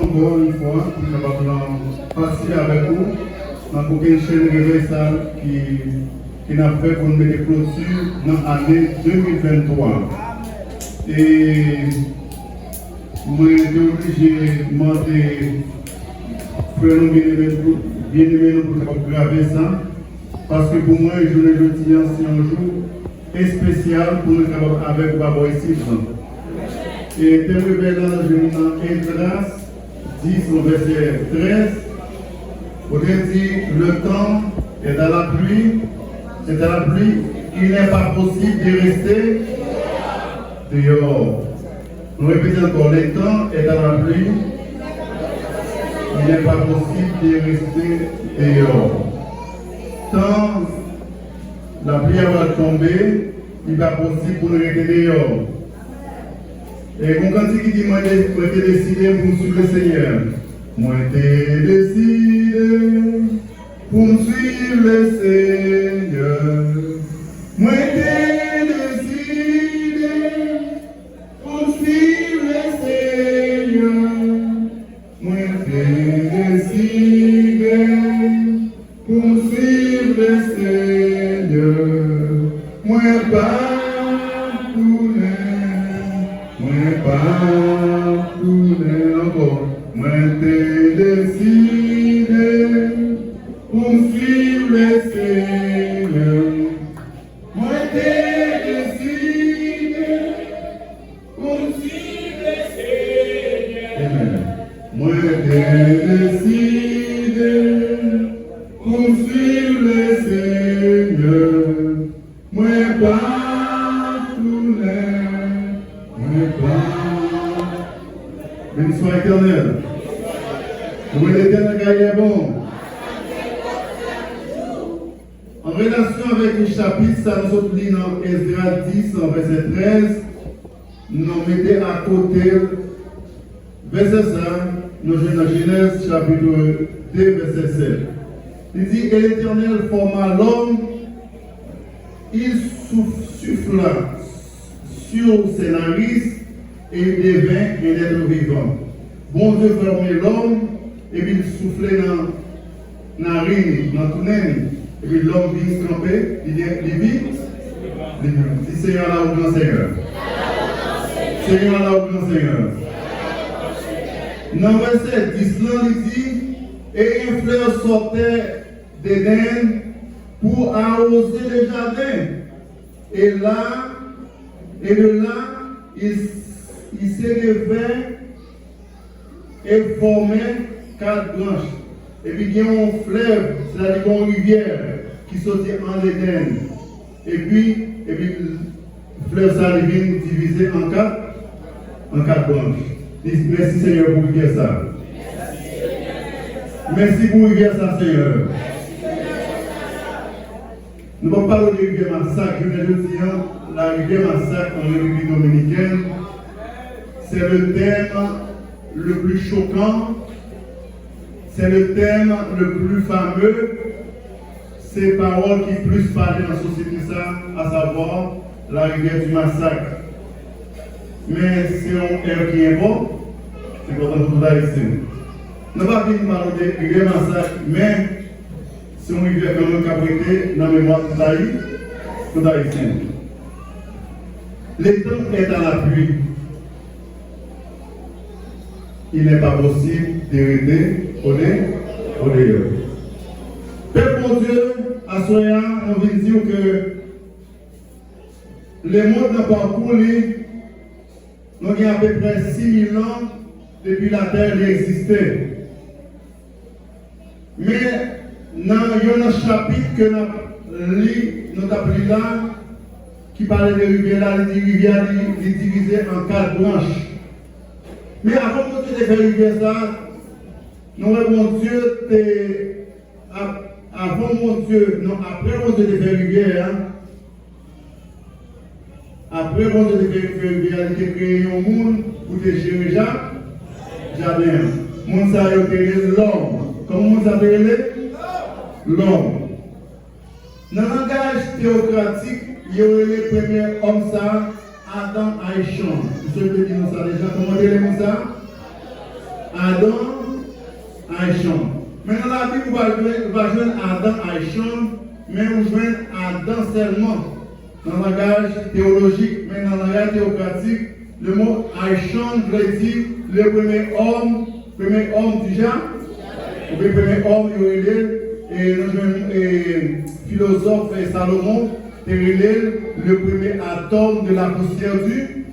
Encore une fois, nous allons passer avec vous dans une chaîne réveil qui n'a fait pour nous mettre clôture dans l'année 2023. Et moi, j'ai été obligé de demander frère nous bien-aimés pour graver ça. Parce que pour moi, je le dis, c'est un jour spécial pour nous travailler avec Baba ici. Et thème révélant dans le Esdras 10 au verset 13, on dit le temps est à la pluie, c'est à la pluie, il n'est pas possible de rester dehors. Nous répétons encore, le temps est à la pluie, il n'est pas possible de rester dehors. Tant la pluie va tomber, il n'est pas possible pour nous rester dehors. Et mon cantique qui dit, moi j'ai décidé pour suivre le Seigneur. Moi j'ai décidé pour suivre le Seigneur. Moi j'ai décidé pour suivre le Seigneur. Moi j'ai décidé pour suivre le Seigneur. Moi pas encore, moi t'ai décidé pour suivre le Seigneur. Moi t'ai décidé pour suivre le Seigneur. Amen. Moi t'ai décidé pour suivre le Seigneur. Moi pas tourner, moi pas. Béni soit éternel. Oui, l'éternel est bon. En relation avec le chapitre, ça nous autres lit dans Esdras 10, en verset 13, nous mettons à côté, verset 5, nous jouons dans Genèse chapitre 2, verset 7. Il dit, et l'éternel forma l'homme, il souffla sur ses narices, et il devint un être vivant. Bon Dieu formait l'homme, et puis il soufflait dans la narine, dans tout le monde. Et puis l'homme vient se camper, il vit. Si Seigneur là au grand Seigneur. Seigneur là au grand Seigneur. Dans verset 10, il dit, et un fleur sortait d'Éden pour arroser le jardin. Et de là, il s'élevait et formait 4 branches. Et puis il y a un fleuve, c'est-à-dire une rivière qui sortait en Éden. Et puis le fleuve ça devient divisé en 4 branches. Merci Seigneur pour rivière ça. Merci pour rivière ça Seigneur. Nous allons parler de rivière Massacre. Je vais dire la rivière Massacre en République dominicaine. C'est le thème le plus choquant, c'est le thème le plus fameux, ces paroles qui plus parlent dans la société, ça, à savoir la rivière du massacre. Mais c'est un air qui est bon, c'est pour nous ici. Nous ne pouvons pas parler de rivière massacre, mais c'est une rivière quand même qui a prêté dans la mémoire de tout haïtien. Le temps est à la pluie. Il n'est pas possible de rester au dehors. Père mon Dieu, à Soya, on veut dire que le monde n'a pas coulé, nous avons à peu près 6000 ans depuis la terre existait. Mais dans un chapitre que nous avons lu là, qui parlait de rivière là, les rivières divisées en 4 branches. Mais avant de faire rivière ça, nous mon Dieu, avant mon Dieu, non, après mon Dieu de faire rivière, après mon Dieu de faire rivière, il a créé un monde pour te gérer jardin. Monde ça a créé l'homme. Comment on s'appelle? L'homme. Dans le langage théocratique, il y aurait les premiers hommes ça. Adam Aïchon. Je peux dire ça déjà. Comment dire ça? Adam, Aïchon. Maintenant, la Bible va joindre Adam, Aïchon, mais on joint Adam seulement. Dans le langage théologique, mais dans le langage théocratique, le mot Aïchon veut dire le premier homme du genre, ou le premier homme et le philosophe Salomon, le premier atome de la poussière du.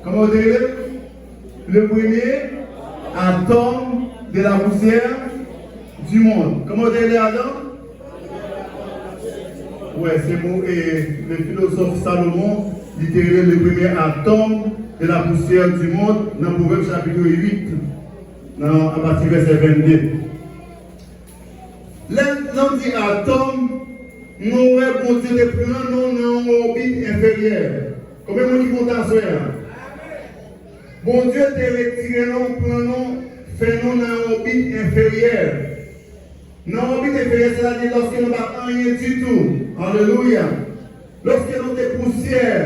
Comment on dit? Le premier atome de la poussière du monde. Comment on dit Adam? Oui, c'est bon. Et le philosophe Salomon, littéralement, le premier atome de la poussière du monde, dans Proverbe chapitre 8, à partir du verset 22. L'homme dit atome, nous avons Dieu les plus grands, nous avons orbite inférieure. Combien de monde content ça? Bon Dieu t'a retiré nous, prenons, fait-nous dans l'orbite inférieure. Dans l'orbite inférieure, c'est-à-dire lorsque nous ne battons rien du tout. Alléluia. Lorsque nous sommes poussière,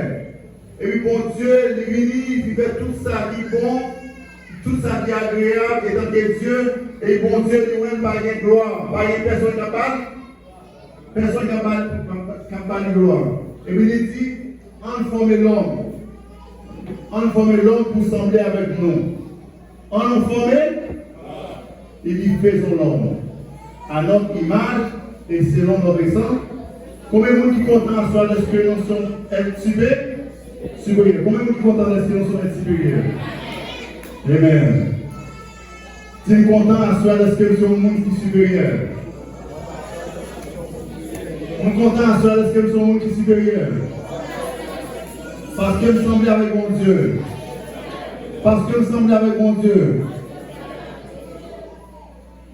et puis bon Dieu, il fait tout ça qui est bon, tout ça qui est agréable, et dans que Dieu, et bon Dieu, lui-même, par une gloire, par une personne capable, personne capable de gloire. Et puis il dit, on forme l'homme. On forme l'homme pour sembler avec nous. On nous forme, il dit, faisons l'homme. À notre image, et selon notre exemple. Combien de gens qui sont contents soit de ce que nous sommes supérieurs? Combien de gens qui sont contents de ce que nous sommes supérieurs? Amen. Si nous sommes contents soit de ce que nous sommes supérieurs. Nous sommes contents soit de ce que nous sommes supérieurs. Parce que nous sommes avec mon Dieu. Parce que nous sommes avec mon Dieu.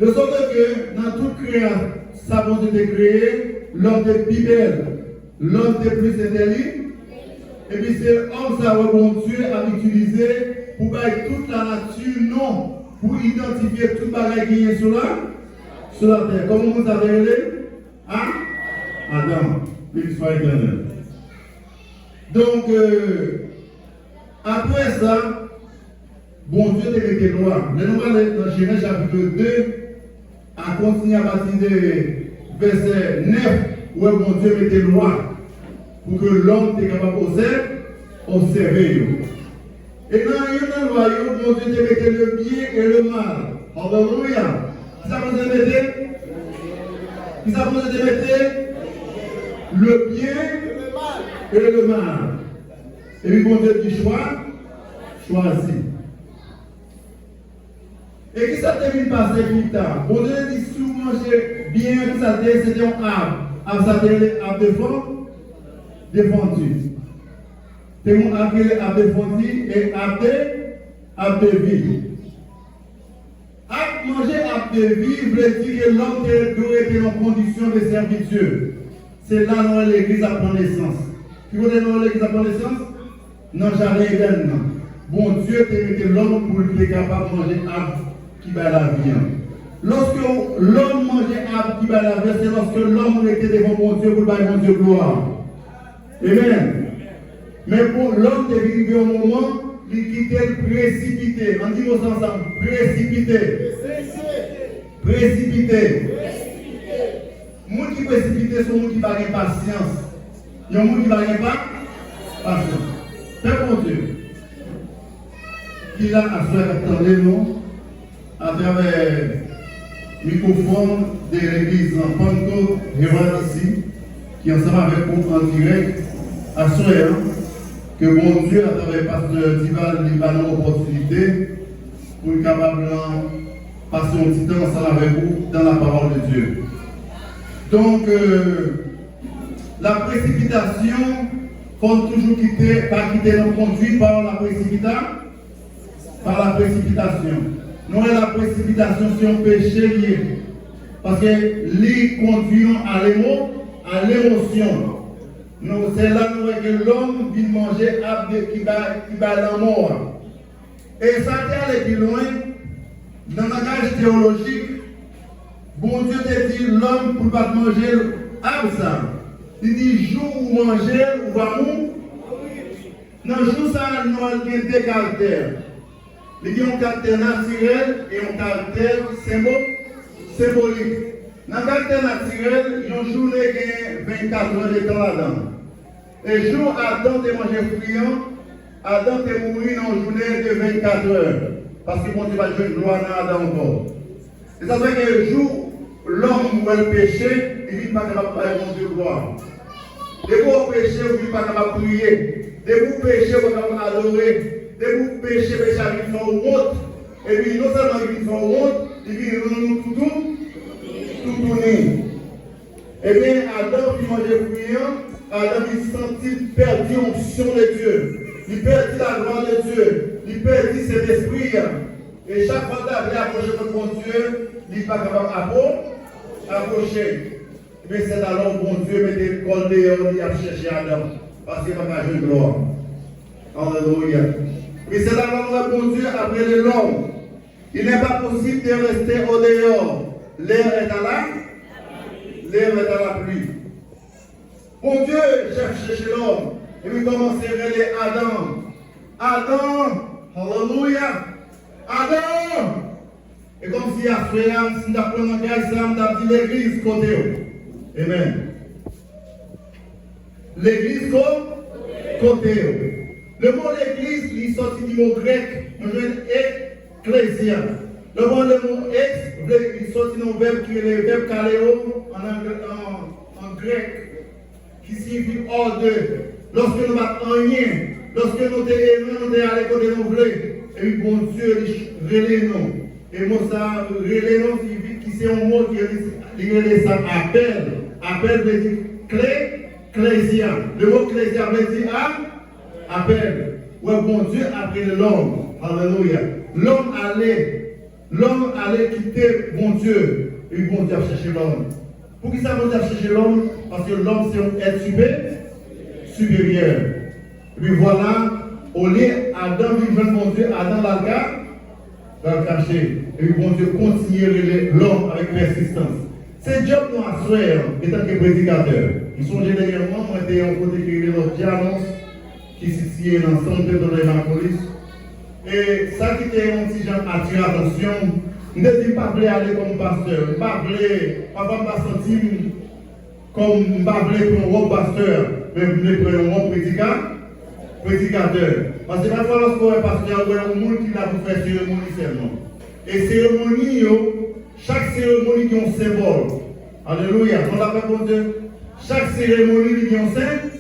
De sorte que dans toute création, ça va être créé. L'homme est plus belle, l'homme est plus intelligent, et puis c'est l'homme ça va bon Dieu à utiliser pour faire toute la nature, non, pour identifier tout bagage qui est sur la terre. Comment vous avez appelé? Hein? Adam, il soit éternel. Donc, après ça, bon Dieu t'a mis des lois. Mais nous allons dans Genèse chapitre 2, à continuer à partir de verset 9, où mon Dieu met des lois pour que l'homme soit capable d'observer. Et dans une loi, mon Dieu te mettait le bien et le mal. Alléluia. Qui ça vous a mettre? Qui ça vous a mettre? Le bien et le mal. Et puis mon Dieu dit choisis. Et qui ça termine par ces critères? Bon Dieu dit si vous mangez bien, ça c'était un arbre. Arbre, ça c'était un arbre défendu. C'est un arbre défendu et arbre de vie. Manger arbre de vie veut dire que l'homme doit être en condition de servir Dieu. C'est là où l'église apprend naissance. Qui vous donne où l'église apprend naissance? Non, jamais éden. Bon Dieu t'a mis l'homme pour être capable de manger arbre qui va la vie. Lorsque l'homme mangeait arbre qui va la vie, c'est lorsque l'homme était devant mon Dieu pour faire mon Dieu gloire. Amen. Mais pour l'homme de vivre au moment, il quittait le précipité. On dit aux ensemble, précipité. Précipité. Les gens qui précipitent sont les gens qui n'ont pas de patience. Il y a des gens qui n'ont pas de patience. C'est mon Dieu. Qui a attendez nous à travers le microphone de l'église en Pentecôte, ici, qui est ensemble avec vous en direct, à Soya, que mon Dieu, à travers le pasteur Dival, lui donne l'opportunité pour être capable de passer un petit temps ensemble avec vous dans la parole de Dieu. Donc, la précipitation, faut toujours pas quitter nos conduits par la précipitation. Non, la précipitation, c'est un péché lié. Parce que les conduisons à l'émotion. C'est là que l'homme vient manger arbre qui va la mort. Et ça allait plus loin, dans le langage théologique, bon Dieu te dit l'homme pour ne pas manger l'arbre ça. Il dit jour où manger, ou va mourir. Dans le jour ça, nous avons deux caractères. Il y a un caractère naturel et un caractère symbolique. Dans le caractère naturel, une journée gagne 24 heures de temps là-dedans. Et jour Adam de manger friand, Adam de mourir dans une journée de 24 heures. Parce que mon Dieu va jouer une gloire dans Adam encore. Et ça fait que le jour l'homme voit le péché, il n'est pas capable de faire mon Dieu gloire. Dès vous péchez, vous n'êtes pas capable de prier. Dès vous péchez, vous n'êtes pas capable d'adorer. Dès vous péchez, péché à une fois honte. Et puis non seulement une fois honte, il dit nous tout tourner. Et bien Adam qui mangeait friand, Adam il sentit perdu l'onction de Dieu. Il perdit la gloire de Dieu. Il perdit cet esprit. Et chaque fois qu'il a approché de mon Dieu, il n'est pas capable d'approcher. Mais c'est alors que mon Dieu mettait le col dehors, il a cherché Adam. Parce qu'il n'a pas joué de gloire. Alléluia. Mais c'est alors que mon Dieu a appelé l'homme. Il n'est pas possible de rester au dehors. L'air est à la pluie. Mon Dieu cherche l'homme. Et puis commence à regarder Adam. Adam, alléluia. Adam. Et comme si à frère, si nous apprenons un gars, nous avons dit l'église côté. Amen. L'église côté. Le mot l'église, il sorti du mot grec, nous jouons ecclésia. Le mot ex, il sorti du verbe qui est le verbe kaléo en grec, qui signifie hors de. Lorsque nous battons rien, lorsque nous sommes allés côté nous voulons, et puis bon Dieu, il relève nous. Et moi, ça, relève nous, signifie c'est un mot qui relève ça, appel. Appel veut dire clésia. Le mot clésia veut dire appel. Ouais, bon Dieu a pris l'homme. Alléluia. L'homme allait quitter bon Dieu. Et bon Dieu a cherché l'homme. Pour qui ça bon Dieu a cherché l'homme? Parce que l'homme c'est un être supérieur. Et puis voilà, au lieu Adam vivant bon Dieu, Adam dans le caché. Et puis bon Dieu continue l'homme avec persistance. C'est job nous à faire en tant que prédicateur. Ils sont généralement, moi, j'étais en côté qui est l'autre diagnostic qui se situe dans le centre de la police. Et ça qui était un petit genre attirer attention, je ne dis pas aller comme pasteur, je ne pas sentir comme je ne pas pour un pasteur, mais je pour un prédicateur. Parce que parfois, lorsqu'on est pasteur, il y a un monde qui a pour faire cérémonie seulement. Et cérémonie, chaque cérémonie qui a un symbole. Alléluia. On l'appelle pour Dieu. Chaque cérémonie qui a un symbole.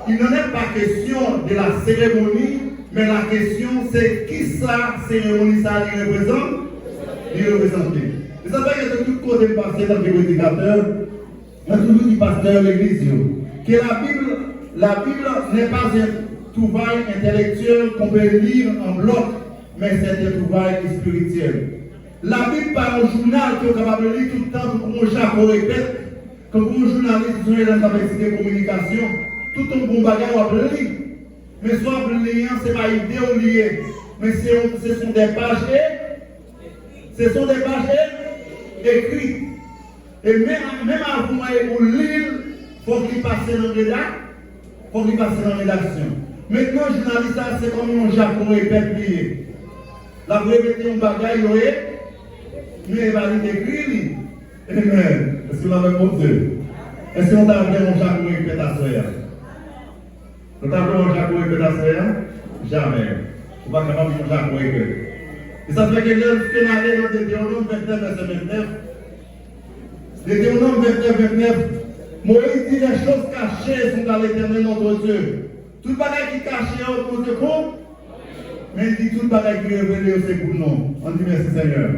Il n'en est pas question de la cérémonie, mais la question c'est qui ça cérémonie ça lui représente? Il représente. Et ça veut dire que de tout côté de pasteur dans le prédicateur, il y a toujours du pasteur de l'église. Que la Bible n'est pas un ouvrage intellectuel qu'on peut lire en bloc, mais c'est un ouvrage spirituel. La Bible par un journal qui est capable de lire tout le temps, comme Jacques répète, comme un journaliste qui est dans la capacité de communication, tout un bon bagage on peut lire. Mais soit on peut lire, ce n'est pas idée liée, mais ce sont des pages écrites. Et même avant de lire, il faut qu'il passe dans la rédaction. Maintenant, le journaliste, c'est comme un Jacques répète lié. La répéter un bagage, mais il va l'écrire. Amen. Est-ce que vous l'avez compris? Est-ce qu'on t'a appelé mon Jacques répète à soi? On t'a appelé mon Jacques répète à soi? Jamais. On va capable de Jacques répète. Et ça fait que lorsque nous allons dans Deutéronome 29, verset 29, Deutéronome 29, Moïse dit les choses cachées sont à l'Éternel notre Dieu. Tout le bagage qui est caché au Dieu compte, mais il dit tout le bagage qui est révélé c'est pour nous. On dit merci Seigneur.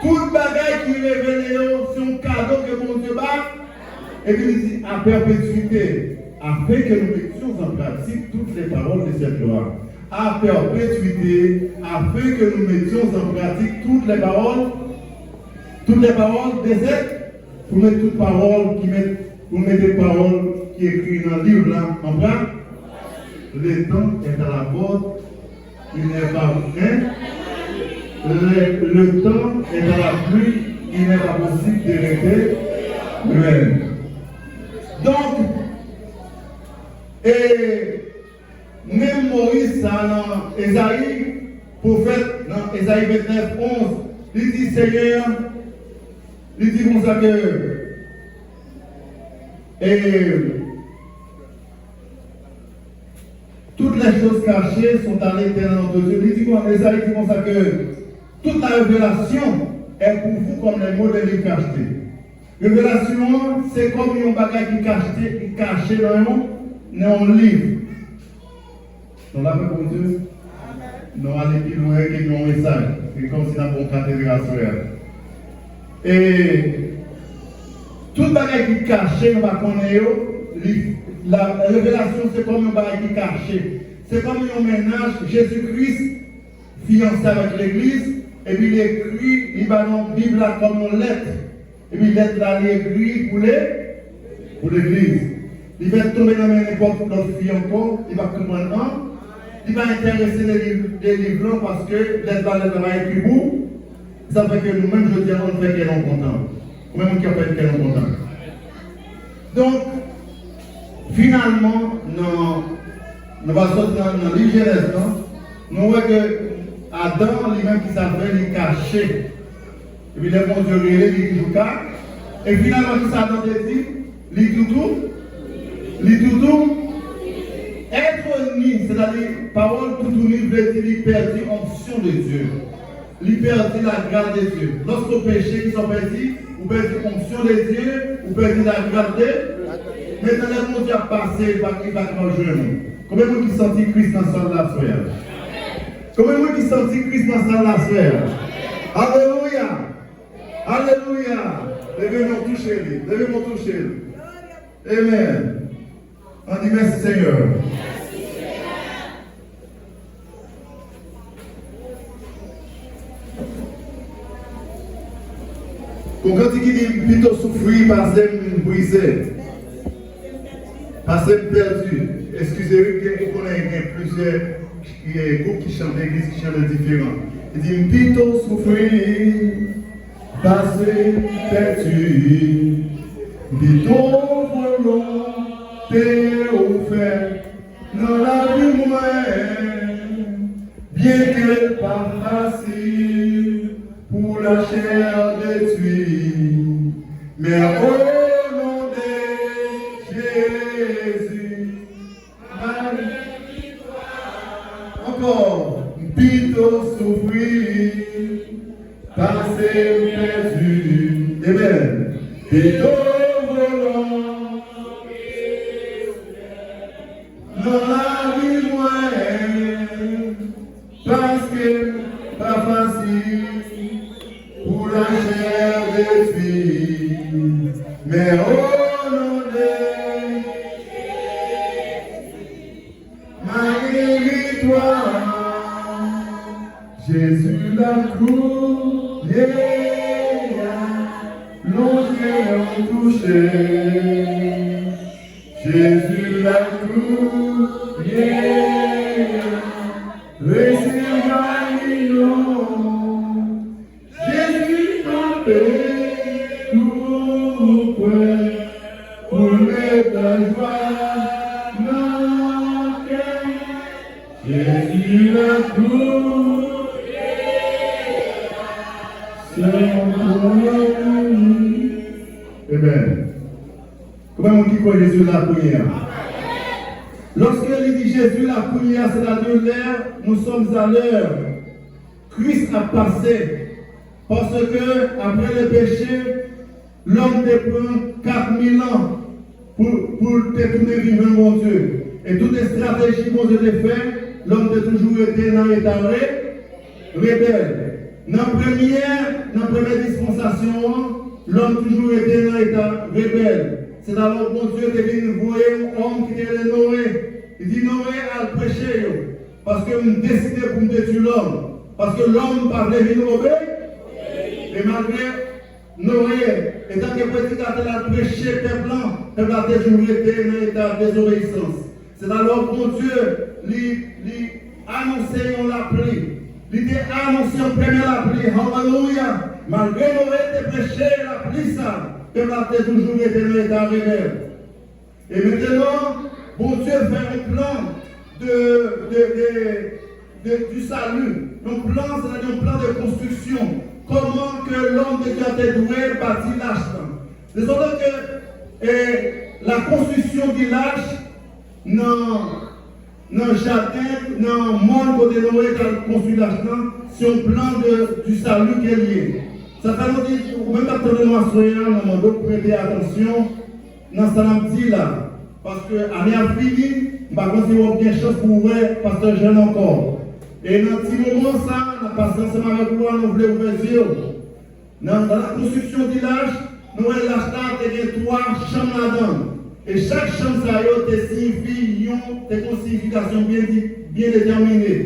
Tout le bagage qui est révélé c'est un cadeau que mon Dieu bat. Et puis il dit à perpétuité, afin que nous mettions en pratique toutes les paroles de cette loi. À perpétuité, afin que nous mettions en pratique toutes les paroles de cette. Pour mettre toutes paroles pour mettre des paroles qui écrivent dans le livre là, en bas. Le temps est à la porte, il n'est pas rien. Le temps est à la pluie, il n'est pas possible de rester loin. Donc, et même Moïse, dans Ésaïe, prophète, dans Ésaïe 29, 11, il dit Seigneur, il dit comme ça que toutes les choses cachées sont à l'intérieur de Dieu. Il dit comme ça que toute la révélation est pour vous comme les mots de l'écacheté. Révélation, c'est comme un bagage qui est caché dans un livre. Dans la paix pour Dieu, nous allons plus loin que un message. C'est comme si nous avons une cathédrale. Et tout bagage qui est caché, nous va connaître. La révélation, c'est comme un bagage qui est caché. C'est comme un ménage, Jésus-Christ, fiancé avec l'Église, et puis il écrit, il va dans la Bible là comme une lettre. Et puis l'être là, il écrit pour l'Église. Il va tomber dans n'importe quelle fille encore, il va comprendre. Il va intéresser les livres parce que l'être là, il va écrire pour. Ça fait que nous-mêmes, je dis, on fait qu'elle est contente. Ou même qui a fait qu'elle est contente. Donc, finalement, nous allons sortir dans le livre Genèse, nous voyons que Adam, lui-même qui s'appelle, il est caché. Et puis les bons dieux réels, il joue carte. Et finalement, qui s'attend dit, il toutou. Être ni, c'est-à-dire, parole toutou ni, veut dire, il perdit onction de Dieu. Il perdit la grâce de Dieu. Lorsqu'on péché, qui sont perdus, vous perdez onction de Dieu, vous perdez la grâce de Dieu. Maintenant, le monde a passé, il va rejoindre nous. Combien de gens qui sentent Christ dans la sphère? Combien de gens qui sentent Christ dans la sphère? Alléluia! Alléluia! Levez-moi toucher lui. Levez-moi toucher lui. Amen. On dit merci Seigneur. Quand il dit plutôt souffrir, passer brisé, passer perdu. Excusez-moi, on a plusieurs groupes qui chantent l'église, qui chantent différents. Il dit plutôt souffrir, passer perdu, plutôt volonté offerte dans la vie moyenne, bien qu'elle pas facile pour la chair détruite, mais au nom de Jésus, encore, plutôt souffrir, passer perdu, amen, plutôt volant, dans la vie moyenne, parce que pas facile pour la chair détruite, mais au nom de ma victoire, Jésus la croix, l'ongle en touché, Jésus la croix, récit Jésus m'a fait tout prêt pour mettre la joie dans le cœur. Jésus la croix, c'est mon Amen. Comment on dit quoi Jésus la prière? Lorsque il dit Jésus la prière, c'est-à-dire l'heure, nous sommes à l'heure. Christ a passé. Parce que, après le péché, l'homme prend 4000 ans pour détourner vivre mon Dieu. Et toutes les stratégies qu'on a fait, l'homme a toujours été dans l'état rebelle. Dans la première dispensation, l'homme toujours été dans l'état rebelle. C'est alors que mon Dieu est venu voir un homme qui était Noé. Il dit Noé a prêché. Parce que nous décidons pour nous détruire l'homme. Parce que l'homme parlait de Noé. Et malgré Noé, étant que petit a prêché peuple a toujours été dans l'état de désobéissance. C'est alors que mon Dieu lui annonçait la pluie. Il a annoncé en premier la pluie. Alléluia. Malgré Noé a prêché la pluie, ça. Peuple a toujours été dans l'état rebelle. Et maintenant, bon Dieu fait un plan du salut. Un plan, c'est-à-dire un plan de construction. Comment que l'homme de Dieu a été doué bâtit l'arche. De sorte que la construction du l'arche, dans le jardin, dans le monde côté Noé qui a construit l'arche, c'est un plan du salut qui est lié. Ça fait nous dire, même quand on est soyons, nous devons prêter attention dans ce qu'on dit là. Parce que l'année a fini, je ne sais pas si vous avez bien chance pour vous, pasteur jeune encore. Et dans ce petit moment, ça, nous passons ensemble avec vous, nous voulons ouvrir les yeux. Dans la construction du village, nous avons l'arche, il y a 3 chambres là-dedans. Et chaque chambre, ça signifie une signification bien déterminée.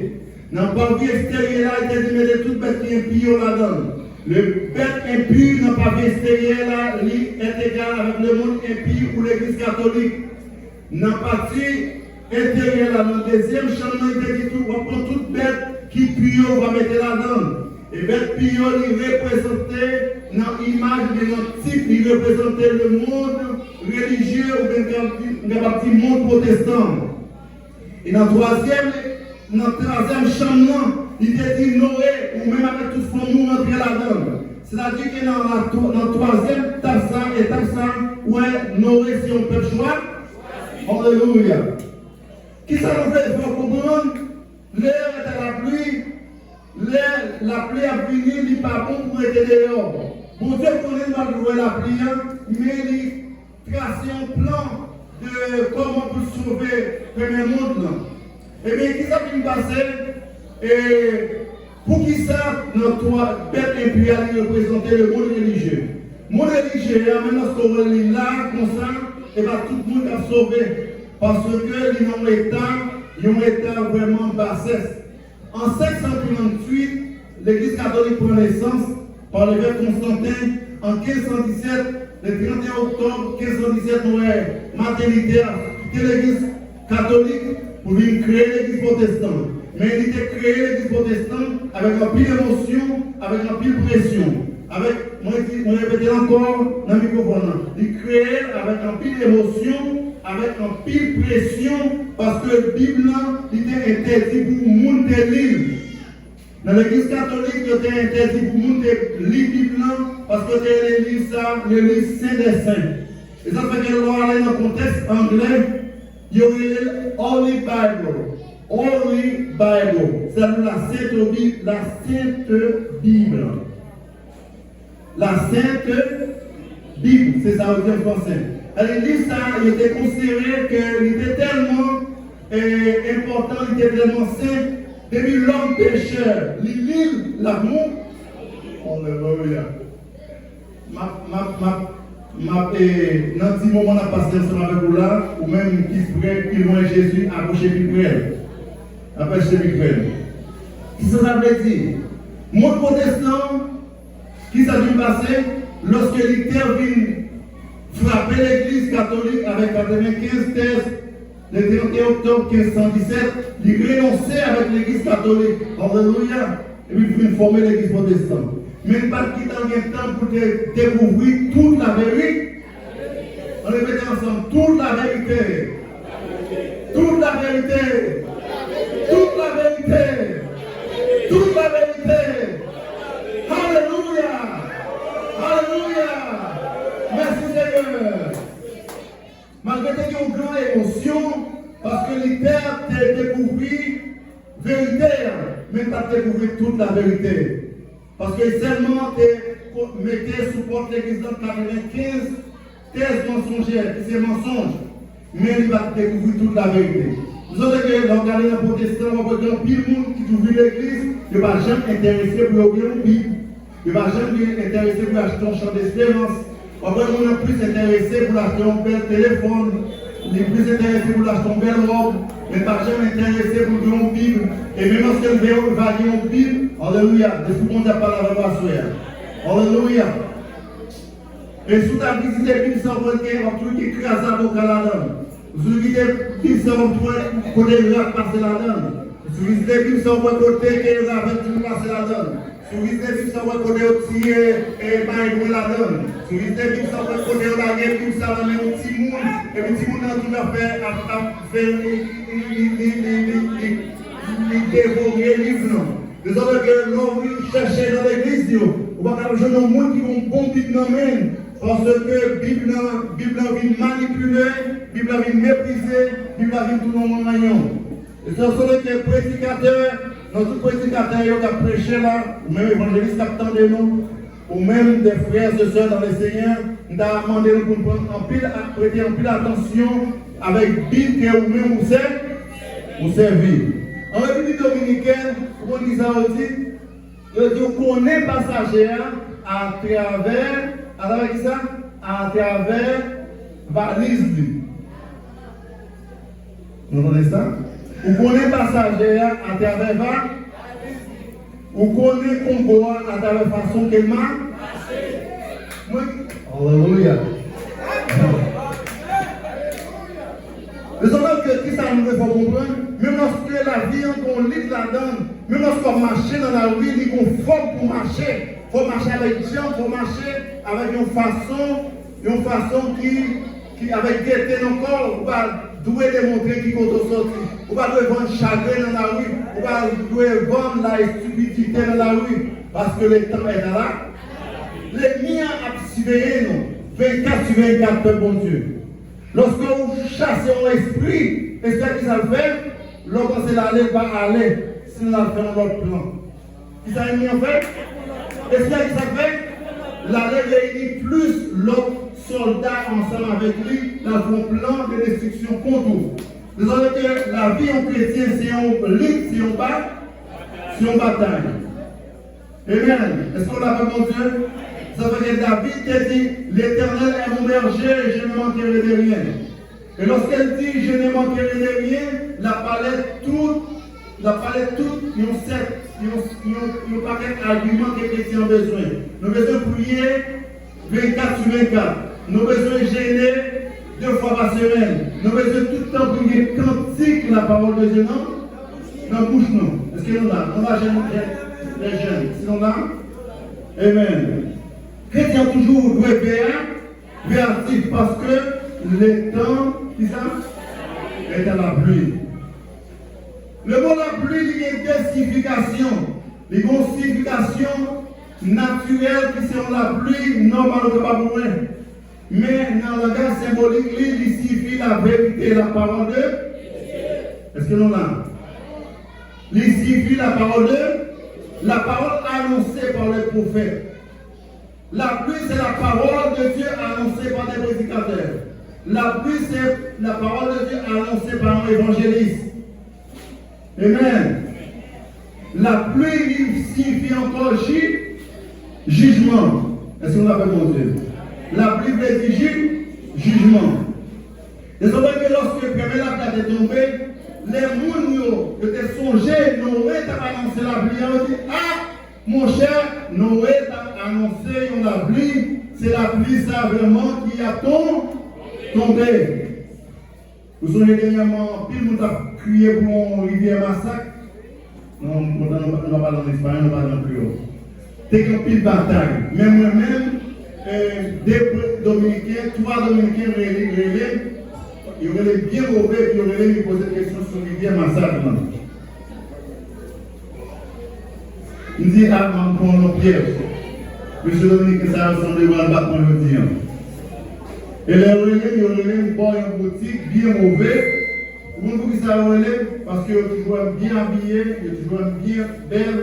Dans le parvis extérieur, il y a dit toute bête qui est impure là-dedans. Le bête impur dans le parvis extérieur là, est égal avec le monde impur ou l'église catholique. Dans la partie intérieure là, dans la deuxième chambre, il y a dit tout, on prend toute bête qui pure, on va mettre là-dedans. Et bête pure, il représentait dans l'image de notre type, il représentait le monde religieux ou bien le monde protestant. Et dans la troisième chambre, il était dit Noé, ou même avec tout ce monde rentrer là-dedans. C'est-à-dire que dans la troisième étape, ouais, Noé, si on peut choisir, alléluia. Qui ça nous fait comprendre? L'air est à la pluie, la pluie a fini, il n'est pas bon pour être dehors. Pour Dieu connaît pas de la pluie, mais il trace un plan de comment pour sauver le premier monde. Et bien, qui ça qui me passe? Et pour qui ça, notre bête impériale représenter le monde religieux. Le monde religieux, maintenant, ce qu'on est là, comme ça, et bien tout le monde a sauvé. Parce que ils ont un état vraiment bassesse. En 538, l'Église catholique prend naissance par l'évêque Constantin. En 1517, le 31 octobre 1517, nous avons maternité de l'Église catholique pour venir créer l'Église protestante. Mais il était créé l'Église protestante avec un pile d'émotion, avec un pile de pression. Avec, moi je répète encore dans le microphone, il créait avec un pile d'émotion, avec un pile de pression, parce que la Bible était interdit pour le monde de l'île. Dans l'Église catholique, il était interdit pour le monde de lire la Bible, parce que c'était le livre Saint des Saints. Et ça fait que l'on allait dans le contexte anglais, il y aurait le Holy Bible. Holy Bible, c'est la Sainte Bible. La Sainte Bible. La Sainte Bible, c'est ça en français. Alors, il dit ça, il était considéré qu'il était tellement important, il était tellement saint, depuis l'homme pécheur, l'île, l'amour. Alléluia. Dans un petit moment, on a passé ensemble avec vous là, ou même qui se prête plus loin Jésus, approcher plus près. Approcher plus près. Qu'est-ce que ça veut dire? Mon protestant, qui s'est dû passer lorsque l'Éther vient frapper l'Église catholique avec 95 thèses le 31 octobre 1517, il renonçait avec l'Église catholique. Alléluia. Et puis il former l'Église protestante. Même pas qui dans le temps pour découvrir toute la vérité. On répète ensemble, toute la vérité. Toute la vérité. Toute la vérité. Toute la vérité. Alléluia. Alléluia. Merci Seigneur. Malgré qu'il y a une grande émotion, parce que l'Éther t'a découvert vérité, mais tu as découvert toute la vérité. Parce que seulement tu mettais sous porte l'Église dans 95 thèses mensongères, qui c'est mensonge, mais il va découvrir toute la vérité. Vous savez que l'organisme dans le protestant, on va dire pile monde qui ouvre l'Église, il ne va jamais intéresser pour ouvrir une Bible. Il ne va jamais intéresser pour acheter un champ d'espérance. On va être plus intéressé pour acheter un bel téléphone. Il est plus intéressé pour acheter une belle robe. Mais pas jamais intéressé pour lire une Bible. Et même lorsque nous va lire une Bible, alléluia, de tout le monde n'a pas la révélation. Alléluia. Et sous ta visite, il Bible sans volonté, on trouve qu'il crase à boca là-dedans. Vous visitez Bible sans volonté, côté de passer là-dedans. Vous visitez Bible sans volonté, qu'il y a avec tout passer là-dedans. Vous visitez Bible sans volonté, aussi, et Bible là-dedans. Vous visitez Bible sans volonté, la guerre, tout ça, mais un petit monde, et le petit monde a tout à faire, dévorer les livres. Nous avons que nous cherchons dans l'église, on va pas jouer dans le monde qui vont bon Bible dans même. Parce que Bible vient manipuler, Bible vient mépriser, Bible vient tout le monde maillon. Et ce sont les prédicateurs, notre prédicateur qui a prêché là, ou même évangéliste qui attendent nous, ou même des frères et sœurs dans les Seigneurs, nous avons demandé pour prêter en pile attention avec Bible que vous-même vous servez. En République dominicaine, on dit ça aussi, on connaît passager à travers valise. Vous entendez ça? Vous connaissez passager à travers valise. Vous connaissez Congo à travers façon qu'elle marche. Alléluia. Nous savons que qui ça nous faut comprendre, même lorsque la vie on lit là-dedans, même lorsqu'on marche dans la rue, il faut forme pour marcher. Il faut marcher avec Dieu, il faut marcher avec une façon qui avec gaieté dans le corps, on va douer démontrer qui compte sortir. On va devoir vendre chagrin dans la rue, on va devoir vendre la stupidité dans la rue, parce que le temps est là. Les miens à surveiller nous, 24 sur 24, peuple bon Dieu. Lorsque vous chassez un esprit, est-ce que ça le fait? Lorsque c'est l'aller, va aller, sinon on va faire un autre plan. Qui ça mis en fait? Est-ce que ça fait? L'aller réunit plus l'autre soldat ensemble avec lui dans un plan de destruction contre vous. Vous savez que la vie en chrétien, c'est un lutte, c'est une bataille. Amen. Est-ce qu'on l'a pas mon Dieu? Ça veut dire que David te dit, l'Éternel est mon berger et je ne manquerai de rien. Et lorsqu'elle dit, je ne manquerai de rien, la palette toute, il y a un paquet d'arguments que les chrétiens ont besoin. Nous avons besoin de prier 24 sur 24. Nous avons besoin de gêner 2 fois par semaine. Nous avons besoin tout le temps de prier cantique la parole de Dieu, non? Dans la bouche, non. Est-ce que nous avons? On a les jeunes. Sinon, là? Amen. Chrétien toujours doit être actif parce que le temps, est à la pluie. Le mot la pluie, il y a deux significations. Il y a une signification naturelle qui sont la pluie, normale que pas pour rien. Mais dans le langage symbolique, il signifie la vérité, la parole de Dieu. Est-ce que nous l'avons? Il signifie la parole de la parole annoncée par les prophètes. La pluie, c'est la parole de Dieu annoncée par des prédicateurs. La pluie, c'est la parole de Dieu annoncée par un évangéliste. Amen. La pluie signifie encore jugement. Est-ce qu'on l'appelle mon Dieu? La pluie veut dire jugement. Et c'est vrai que lorsque le premier la pluie est tombé, les gens qui étaient songés, Noé t'a annoncé la pluie. On dit, ah, mon cher, Noé t'a annoncé la pluie. C'est la pluie, ça vraiment qui a tombé. Vous savez, dernièrement, pile monde a crié pour une rivière massacre. Non, on ne va pas dans l'Espagne, on ne va pas dans le plus haut. C'est une pile bataille. Mais moi-même, 2 Dominicains, 3 Dominicains relèvent. Ils relèvent bien mauvais, puis ils relèvent, ils posent des questions sur la rivière massacre. Ils disent, ah, on prend nos pièges. Monsieur Dominique, ça ressemble à un battement de dire. Et les relèves, ils relèvent pour une boutique bien mauvais. Vous pouvez ça relève parce que tu dois bien habillé, tu dois bien belle.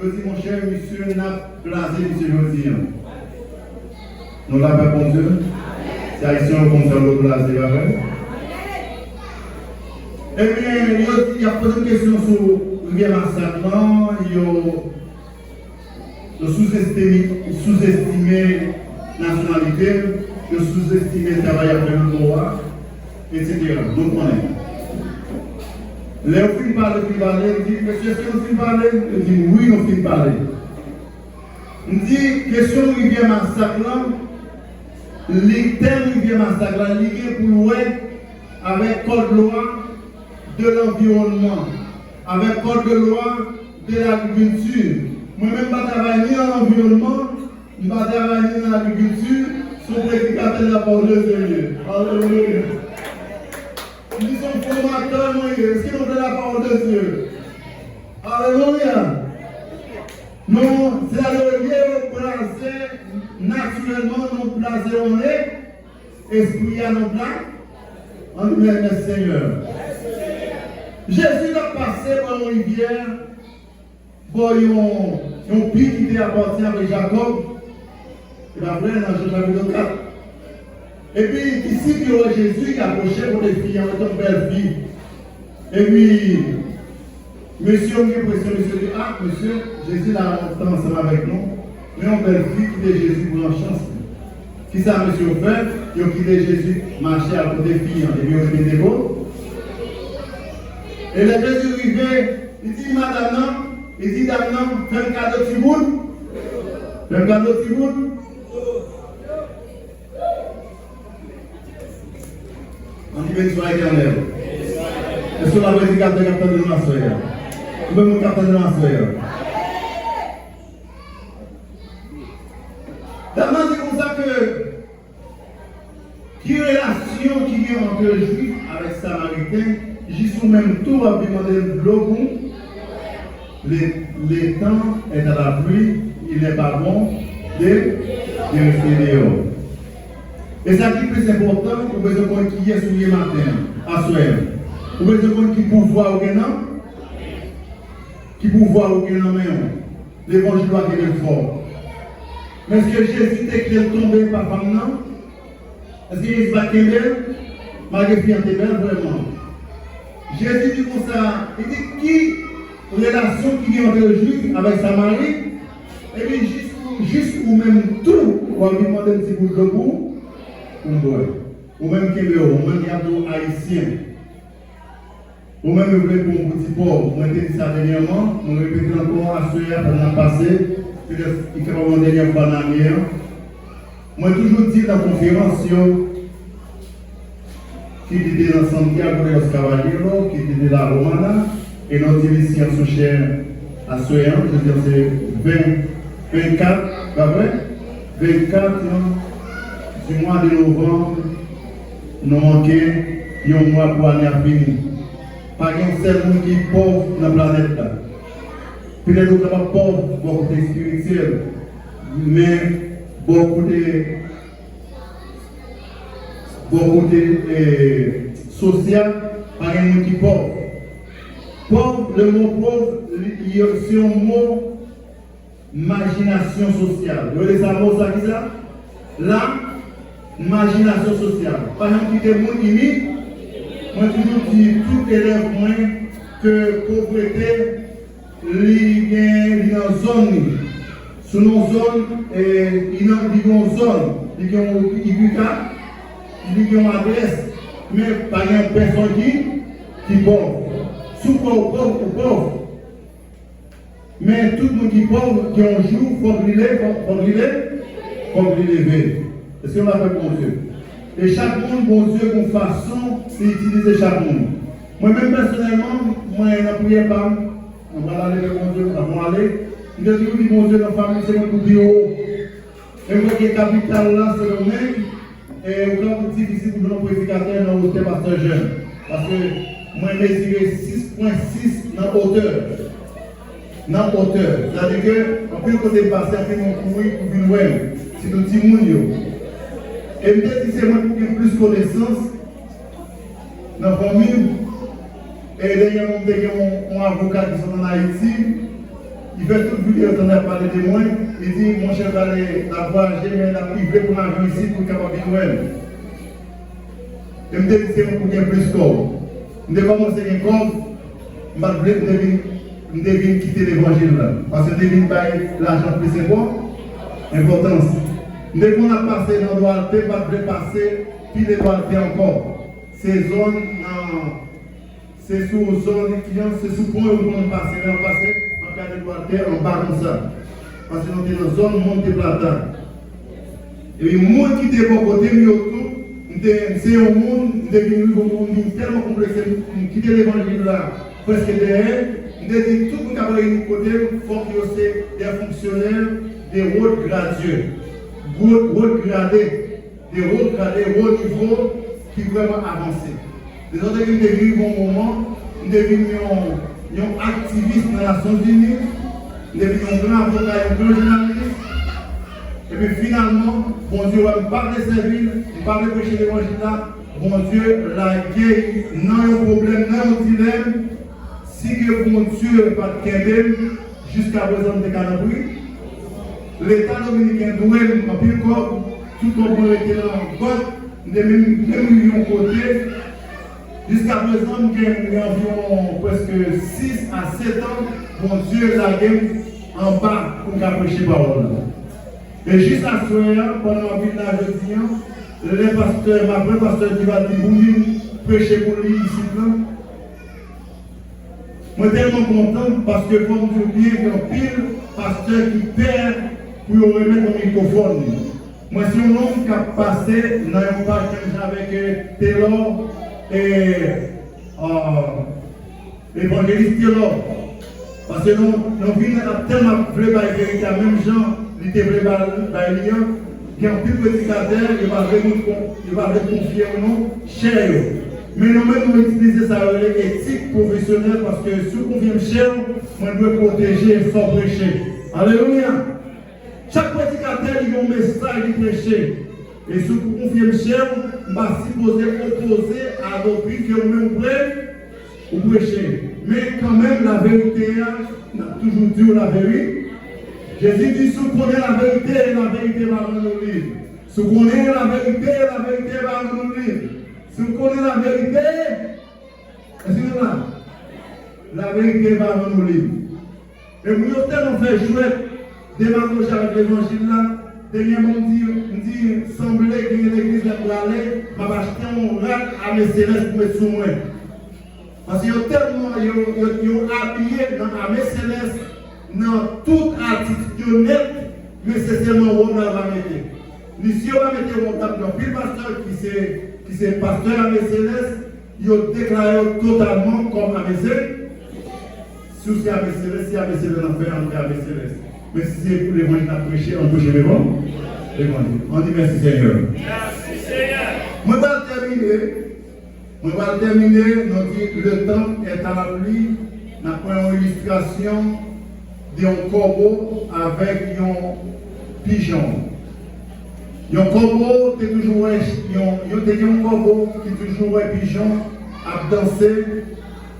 Je dis, mon cher monsieur, n'a placé monsieur Josien. Nous l'avons bon Dieu. C'est ici qu'on concerne le placé, pas vrai? Eh bien, il y a posé une question sur le massacre. Il a sous-estimé la nationalité, il a sous-estimé le travail après le pouvoir, etc. Donc on est. Les filles parlent, ils disent, monsieur, est-ce qu'on finit parler? Ils disent, oui, on finit parler. On dit, question rivière massacre, les termes rivière massacre, liés pour louer avec code de loi de l'environnement, avec code de loi de l'agriculture. Moi-même, je ne travaille ni dans l'environnement, je ne travaille ni dans l'agriculture, sous prédicateur de la parole de Dieu. Alléluia. Nous sommes formateurs, est-ce que nous avons la parole de Dieu? Alléluia. Nous, c'est la lieu placé, naturellement, nous plaçons esprit à nos plans, en nous-mêmes, Seigneur. Jésus a passé par une rivière, pour un puits qui était appartenu avec Jacob, et après, dans Jean chapitre 4. Et puis, ici, Jésus qui approchait pour les filles, en tant que belle fille. Et puis, monsieur, on a l'impression, monsieur dit, ah, monsieur, Jésus là, longtemps ensemble avec nous, mais on belle fille qui est Jésus pour la chance. Qui ça, monsieur, fait? Il a quitté Jésus, marché à côté des filles, et puis on était beau. Et le Jésus arrivé, il dit, madame, non, il dit, dame, non, fais un cadeau de Tiboun. Fais un cadeau de Tiboun. On dit, béni soit éternel. Est-ce qu'on a besoin de capter de ma soeur? Vous pouvez me capter de ma soeur? D'abord, c'est comme ça que, qui relation qui vient entre le juif avec le samaritain, jusqu'au même tour à demander le bloc. Le temps est à la pluie, il n'est pas bon de rester dehors. Et ça qui est plus important, vous besoin de connaître qui est souillé matin, à soir. Vous besoin de connaître qui pouvoir ou non, qui pouvoir ou non, l'évangile doit être fort. Mais est-ce que Jésus était tombé par femme non? Est-ce que Jésus va tomber? Malgré qu'il était belle vraiment. Jésus dit comme ça, il dit qui relation qui vient entre le juif avec sa mari, et puis jusqu'au même tout, on va lui demander un petit bout de bout. Ou même Québécois, ou même Haïtien, ou même le pour un petit pauvre, on a dit ça dernièrement, on répète encore à ce hier pendant le passé, peut-être qu'il fait vraiment dernière fois dans l'année. Moi, toujours dit dans la conférence, qui était dans Santiago de los Caballeros, qui était de la Romana, et notre division sont chers à ce hier, je veux dire c'est 24, pas vrai? 24, du mois de novembre, nous manquons un mois pour l'année à venir. Pas un seul monde qui est pauvre dans la planète. Peut-être que nous sommes pauvres pour le côté spirituel, mais beaucoup de social, pas un monde qui est pauvre. Pauvre, le mot pauvre, c'est un mot imagination sociale. Vous voyez ça, mot ça qui ça? Là, imagination sociale. Par exemple, qui est monde limite, moi toujours dis tout élève moins que pauvreté, il y a une zone. Sous nos zones, il y a une zone, il y a une IQ, il y a une adresse, mais par exemple, personne qui est pauvre. Sous pauvre ou pauvre. Mais tout le monde qui est pauvre, qui a un jour, il faut lever. Est-ce qu'on a fait bon Dieu? Et chaque monde, bon Dieu, une façon d'utiliser chaque monde. Moi-même, personnellement, moi, je ne priais pas. On va aller vers bon Dieu, on va aller. Je dis, oui, bon Dieu, dans la famille, c'est mon coup de haut. Et moi, qui est capital là, c'est le mec. Et au cas où c'est difficile pour nos prédicateurs, dans le pasteur jeune. Parce que moi, je mesurais 6,6 dans la hauteur. Dans la hauteur. C'est-à-dire que, en plus, quand c'est passé, on fait mon courir pour venir voir. C'est le petit monde. Et peut-être que c'est moi qui ai plus de connaissances dans la famille. Et dernièrement, mon avocat qui sont en Haïti, il fait toute vidéo, on a parlé de moi. Il dit, mon cher, la voyager, mais la privé pour m'avoir ici pour capable de voir. Et je me dis que c'est moi qui ai plus de corps. Je ne vais pas commencer un corps, je devine quitter l'évangile là. Parce que je devine pas l'argent plus c'est bon. Importance. Dès qu'on a passé dans le droit, pas de passer, puis les droits encore. Ces zones, c'est sous zone, c'est sous point où on passe, mais on passe en cas de droit, on part comme ça. Parce que nous sommes dans une zone, monde de plata. Et puis, le monde qui est de bon côté, c'est un monde tellement complexe, qui est l'évangile là, presque derrière. Nous disons tout le monde qui est côté, il faut qu'il y ait des fonctionnaires, des rôles gradués. Rôles gradés, des rôles gradés, rôles niveau qui vraiment avancés. Les autres qui vivent un moment, nous devenons un activiste dans les Nations Unies, depuis un grand avocat, un grand journaliste. Et puis finalement, bon Dieu, on ne parle pas de servir, on ne parle pas de prêcher l'évangile là. Bon Dieu, la guerre, non un problème, non un dilemme. Si que bon Dieu n'est pas de Kébel, jusqu'à présent de Canabri, l'État dominicain doit en pile corps, tout comme on était là en vote, de millions côté. Jusqu'à présent, nous avons environ presque 6 à 7 ans, bon Dieu, la guerre en bas pour prêcher parole. Et juste à ce moment, pendant la ville de le pasteur, ma vraie pasteur qui va dire, prêcher pour lui ici. Je suis tellement content parce que, comme je dis, il y a un pile pasteur qui perd pour remettre au microphone. Moi, si un homme qui a passé dans un partage avec Taylor et l'évangéliste Taylor. Parce que nous venons tellement voulu la vérité, même gens, ils étaient voulu la lien, qui ont plus petit cadre, il va confier au nom cher. Mais nous-mêmes, nous utilisons ça avec l'éthique professionnelle parce que si on vient cher, on doit protéger sans prêcher. Alléluia. Chaque petit cadre, il y a un message de prêcher. Et si on vient cher, on va supposer opposer à la doctrine que nous-mêmes ou prêcher. Mais quand même, la vérité, on a toujours dit la vérité. Jésus dit, si vous connaissez la vérité va nous livre. Si vous connaissez la vérité va nous livre. Si vous connaissez la vérité, excusez-moi, la vérité va nous livre. Et nous avons tellement fait jouer démagogie avec l'évangile là. Dernièrement, on dit, semblait que l'église pour aller, je vais acheter un rat à mes célestes pour mettre sous moi. Parce qu'ils ont tellement habillé dans la mes célestes, dans toute attitude honnête, mais c'est seulement on va mettre. Nous, si on va mettre mon table dans le pasteur qui est pasteur à mes célestes, ils ont déclaré totalement comme à mes célestes. Si c'est à mes célestes, si à mes célestes, on fait entrer à mes célestes. Mais si c'est pour l'évangile à prêcher, on prêche l'évangile. On dit merci Seigneur. Merci Seigneur. Je vais terminer. Le temps est à la pluie. Nous avons une illustration d'un corbeau avec un pigeon. Un corbeau qui est toujours un corbeau qui est toujours un pigeon à danser,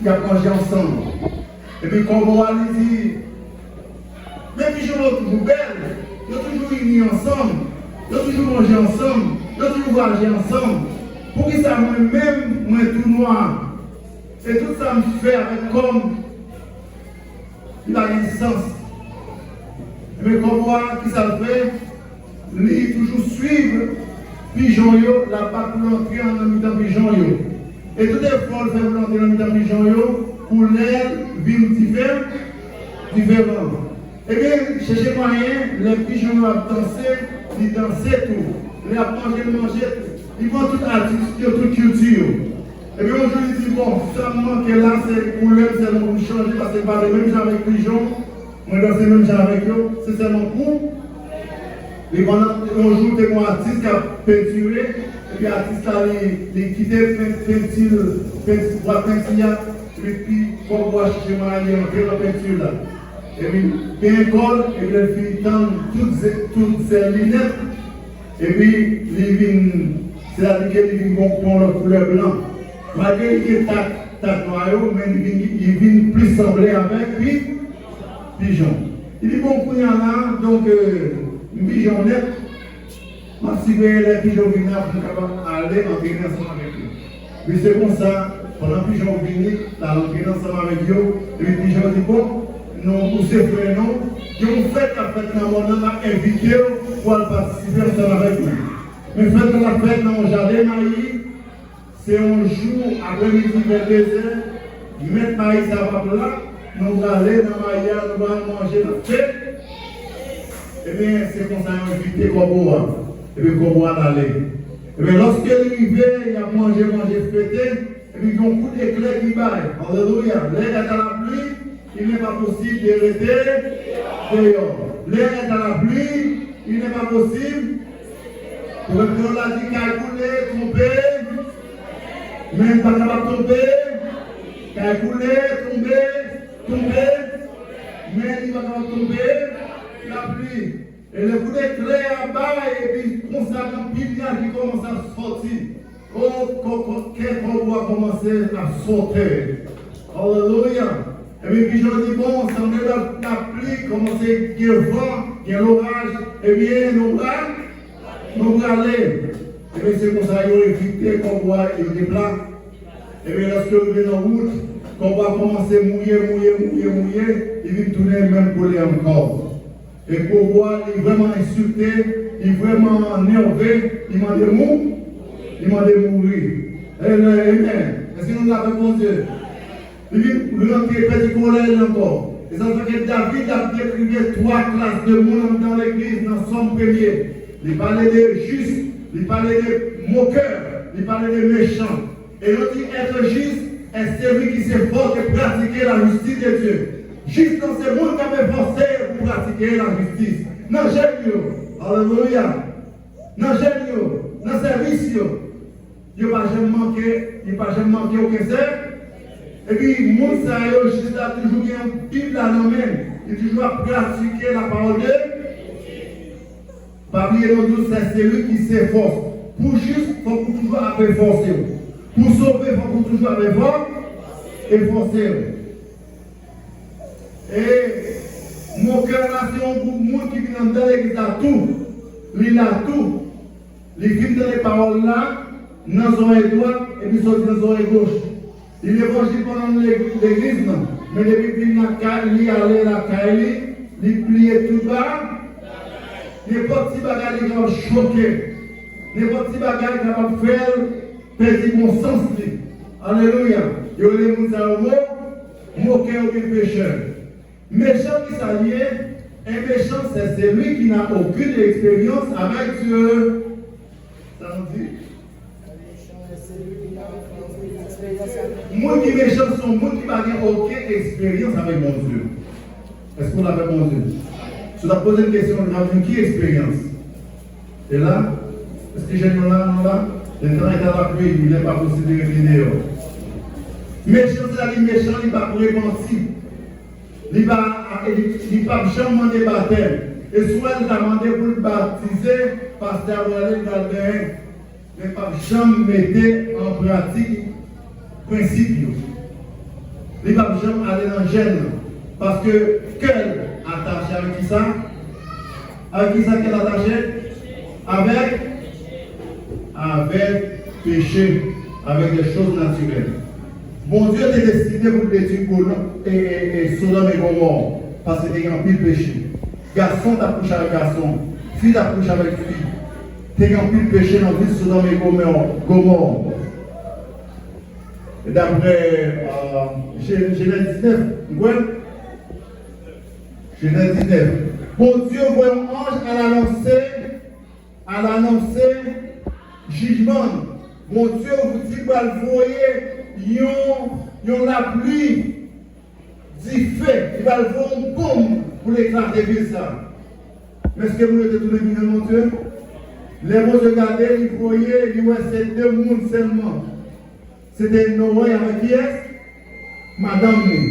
qui a mangé ensemble. Et puis le corbeau a dit, les pigeons sont toujours belles, ils sont toujours unis ensemble, ils ont toujours mangé ensemble, ils ont toujours voyagé ensemble. Pour que ça moi-même, moi tout noir. Et tout ça me fait avec comme il a un sens. Mais comme moi, qui ça fait, lui toujours suivre pigeon la batte pour l'entrer en mi-temps pigeon. Et tout est fort fait pour l'entrer en mi-temps pigeon pour l'air vivre différent. Eh bien, cherchez moyen, les pigeons doivent danser, ils dansent tout. Ils manger tout. Ils vont toute attitude, toute culture. Et bien aujourd'hui, ils disent, bon, seulement que là, c'est pour l'eux, c'est pour changer, parce que c'est pas le même genre avec les pigeons, on danse le même genre avec eux, c'est seulement pour. Et pendant un jour, il y a un artiste qui a peinturé, et puis l'artiste a quitté la peinture, et puis, pour voir chez moi, il est entré dans la peinture là. Et puis, bien école, et puis elle finit toutes ces lunettes, et puis, c'est-à-dire qu'il vient pour la couleur blanc. Malgré qu'il est tac noir, mais il vient plus sembler avec pigeon. Il dit bon, pour y en a, donc, une pigeonnette, si les pigeons viennent pour aller entrer ensemble avec eux. Mais c'est comme ça, pendant que les pigeons viennent, là, entrer ensemble avec eux, et les pigeons disent bon, non, pour ces frères, non, ils ont fait la fête dans mon nom, invité pour participer ensemble avec nous. Mais faites la fête dans le jardin Maïs, c'est un jour après-midi vers 2h, mettre Maïs à la là, nous allons aller dans Maïs, nous allons manger la fête. Eh bien, c'est comme ça qu'on a invité Corbeau, et puis Corbeau a allé. Et bien, lorsque il est arrivé, il a mangé, fêté, et puis il y a un coup d'éclair qui baille. Alléluia. L'air est à la pluie, il n'est pas possible de rester dehors. L'air est à la pluie, il n'est pas possible. Pour que l'on a dit qu'il a coulé, tombé, même pas capable de tomber, qu'il a coulé, tombé, tomber, mais il va tomber la pluie. Et le coup d'éclair en bas, et puis on s'en pile qui commence à sortir. Quel qu'on va commencer à sauter. Alléluia. Et puis je dis, bon, ça me la pluie, commencer, il y a le vent, il y a l'orage, et bien nous allons aller. Et bien c'est comme ça, il y a évité qu'on voit, il y a des plats. Et bien lorsque nous venons en route, qu'on va commencer à mouiller, il va tourner même pour les encore. Et pour voir, il est vraiment insulté, il est vraiment énervé, il m'a dit mourir. Amen. Est-ce que nous l'avons bon Dieu? Il dit, nous avons petit collège encore. Et ça fait que David a décrié 3 classes de monde dans l'église, dans son premier. Il parlait des justes, il parlait des moqueurs, il parlait des méchants. Et l'autre dit, être juste est celui qui s'efforce de pratiquer la justice de Dieu. Juste dans ce monde qui a forcé pour pratiquer la justice. Non, j'aime. Alléluia. Non, j'aime. Dans le service, il n'y a pas jamais manqué aucun service. Et puis, le monde, ça a juste là, toujours bien Bible dans la main. Il toujours à pratiquer la parole de Dieu. Parmi nous, c'est celui qui s'efforce. Pour juste, il faut toujours avoir forcer. Pour sauver, il faut toujours avoir forcer. Et mon cœur, c'est un groupe de monde qui vient dans l'église, a tout. Il a tout. Il vient dans les paroles là, dans l'oreille droite et puis dans l'oreille gauche. Il évangile pendant l'église, non. Mais depuis qu'il allait à la caille, il pliait tout bas. Les petits bagages qui vont choquer. Les petits bagages qui vont faire perdre mon sens. Alléluia. Il y a les gens moquer ou pécheur. Méchant qui s'allie, un méchant c'est celui qui n'a aucune expérience avec Dieu. Ça nous dit? Moi qui méchant sont moi qui n'a aucune expérience avec mon Dieu. Est-ce qu'on a avec mon Dieu? Si on a posé une question, on a vu qui expérience? Et là, est-ce que j'ai là, non là? Le temps est à la pluie, il n'est pas considéré vidéo. Méchant, c'est les méchants, il ne va pas repentir. Il ne va pas jamais demander baptême. Et soit il a demandé pour le baptiser, pasteur Wallet Galdin, mais pas jamais mettre en pratique principe. Il ne va pas jamais aller dans le gêne. Parce que quel attaché avec qui ça? Avec qui ça qu'elle attaché? Avec péché, avec des choses naturelles. Bon Dieu est destiné pour détruire et Sodome et Gomorrhe, parce que tu as un pile péché. Garçon t'approche avec garçon, fille t'approche avec fille. Tu as un pile péché dans la vie de Sodome et Gomorrhe. D'après Genèse 19, Genèse 19. Bon Dieu voit un ange à l'annoncer jugement. Bon Dieu vous dit que vous voyez, la pluie du feu, il va le voir une bombe pour l'éclater de ça. Mais est-ce que vous êtes tous les minutes, mon Dieu? Les mots regardaient, ils voyaient, ils voyaient, c'est 2 mondes seulement. C'était Noé avec qui est? Madame nous.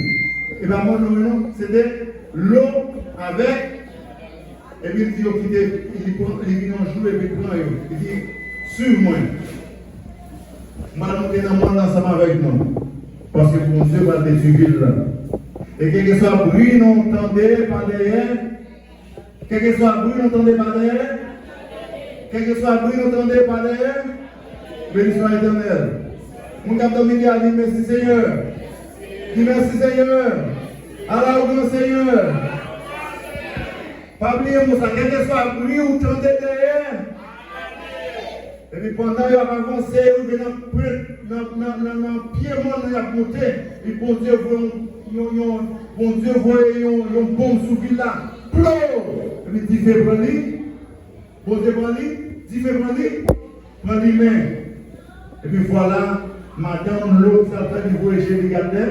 Et bien moi, non, c'était l'eau avec. Et puis il dit, il vient en jour et puis il prend. Il dit, sur moi. Madame est dans le monde ensemble avec nous. Parce que mon Dieu va détruire là. Et quel que soit le bruit, nous entendez par derrière. Quel que soit le bruit, nous entendez par derrière. Quel que soit le bruit, nous entendez par derrière. Béni soit l'éternel. Mon capitaine dit merci Seigneur. Dis merci Seigneur. Allah au grand Seigneur. Pas oublier mon ça, quel que soit le bruit, vous entendez derrière. Et puis pendant qu'il a avancé, il y a un pied monde qui a monté. Et bon Dieu voit une bombe sous ville là. Plou! Et puis il fait prendre. Bon Dieu prend lui. Il fait prendre lui main. Et puis voilà, madame l'eau, ça fait du voyage de garder.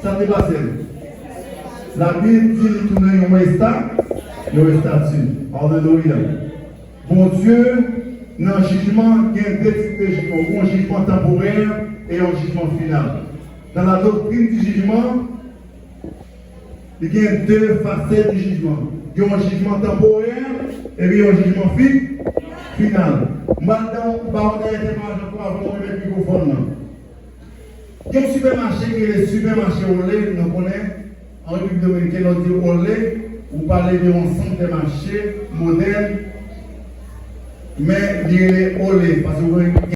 Ça t'est passé. La Bible dit qu'il tourne un statut. Alléluia. Bon Dieu, dans le jugement, il y a 2 types de jugement. Un jugement temporaire et un jugement final. Dans la doctrine du jugement, Il y a deux facettes du jugement. Il y a un jugement temporaire et puis un jugement final. Maintenant, on va avoir un microphone. Il y a un supermarché qui est le supermarché au lait, nous connaissons. En République dominicaine, on dit au lait, vous parlez de ensemble des marchés modernes, mais il y a au lait. Parce que